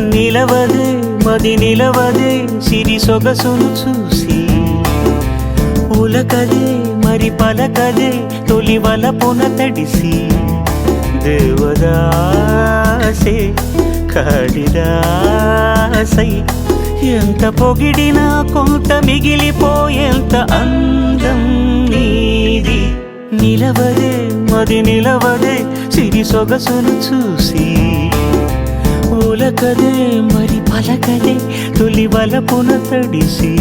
నిలవదే మది నిలవదే సిరి సొగసును చూసి ఉలకదే మరి పలకదే తొలి వలపున తడిసి దేవదాసే కాళిదాసై ఎంత పొగిడినా కొంత మిగిలిపోయేంత అందం నీది నిలవదే మది నిలవదే సిరి సొగసును చూసి ఉలకదే మరి పలకదే తొలి వలపున తడిసి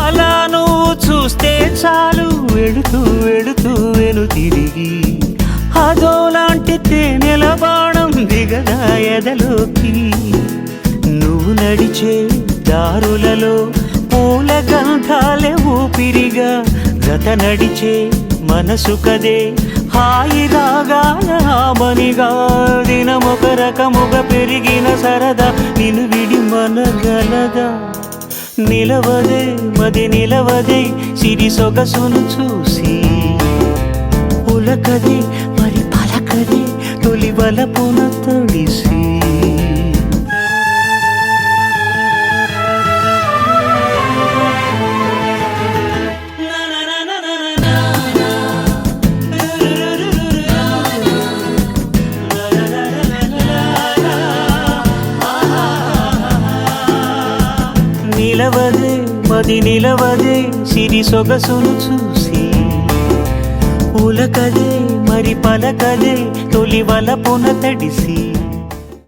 అలా నువ్వు చూస్తే చాలు వెళుతూ వెళుతూ వెను తిరిగి అదోలాంటి తేనెల బాణం దిగదా ఎదలోకి నువ్వు నడిచే దారులలో పూల గంధాలే ఊపిరిగా జత నడిచే మనసు కదే హాయి రాగాల ఆమనిగా దినమొక రకముగా పెరిగిన సరదా నిన్ను విడి మనగలదా నిలవదే మది నిలవదే సిరి సొగసును చూసి ఉలకదే మరి పలకదే తొలి వలపున తడిసి నిలవదే మది నిలవదే సిరి సొగసును చూసి ఉలకదే మరి పలకదే తొలి వలపున తడిసి